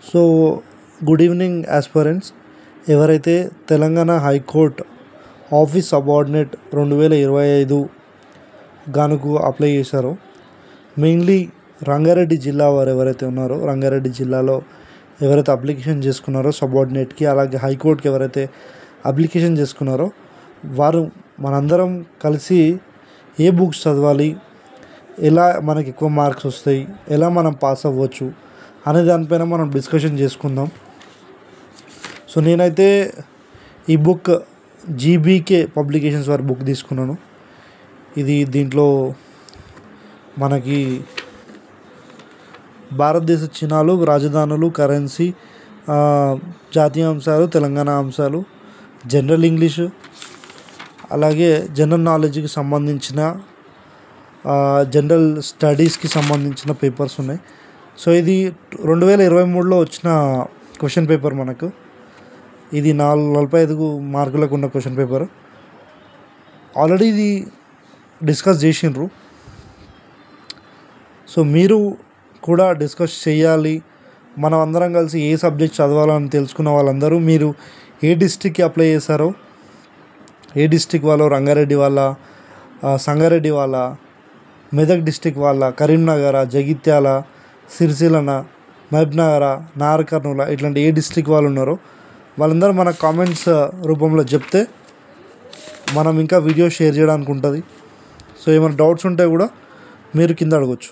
So good evening aspirants. ఎవరైతే Telangana high court office subordinate 2025 గానుకు apply చేశారో, మెయిన్లీ రంగారెడ్డి జిల్లా వారు ఎవరైతే ఉన్నారో, రంగారెడ్డి జిల్లాలో ఎవరైతే అప్లికేషన్ చేసుకున్నారో సబార్డినేట్కి, అలాగే హైకోర్టుకి ఎవరైతే అప్లికేషన్ చేసుకున్నారో వారు మనందరం కలిసి ఏ బుక్స్ చదవాలి, ఎలా మనకి ఎక్కువ మార్క్స్ వస్తాయి, ఎలా మనం పాస్ అవ్వచ్చు అనే దానిపైన మనం డిస్కషన్ చేసుకుందాం. సో నేనైతే ఈ బుక్ జీబీకే పబ్లికేషన్స్ వారి బుక్ తీసుకున్నాను. దీంట్లో మనకి భారతదేశ చిహ్నాలు, రాజధానులు, కరెన్సీ, జాతీయ అంశాలు, తెలంగాణ అంశాలు, జనరల్ ఇంగ్లీషు, అలాగే జనరల్ నాలెడ్జ్కి సంబంధించిన జనరల్ స్టడీస్కి సంబంధించిన పేపర్స్ ఉన్నాయి. సో ఇది 2023లో వచ్చిన క్వశ్చన్ పేపర్. మనకు ఇది 45 మార్కులకు ఉన్న క్వశ్చన్ పేపర్. ఆల్రెడీ ఇది డిస్కస్ చేసిండ్రు. సో మీరు కూడా డిస్కస్ చేయాలి. మనం అందరం కలిసి ఏ సబ్జెక్ట్ చదవాలని తెలుసుకున్న వాళ్ళందరూ మీరు ఏ డిస్ట్రిక్ట్కి అప్లై చేశారో, ఏ డిస్ట్రిక్ట్ వాళ్ళో, రంగారెడ్డి వాళ్ళ, సంగారెడ్డి వాళ్ళ, మెదక్ డిస్ట్రిక్ట్ వాళ్ళ, కరీంనగర్, జగిత్యాల, సిరిసిల్లన, మహబూబ్నగర్, నాగర్ కర్నూల్, ఇట్లాంటి ఏ డిస్ట్రిక్ట్ వాళ్ళు ఉన్నారో వాళ్ళందరూ మన కామెంట్స్ రూపంలో చెప్తే మనం ఇంకా వీడియో షేర్ చేయడానికి ఉంటుంది. సో ఏమైనా డౌట్స్ ఉంటే కూడా మీరు కింద అడగచ్చు.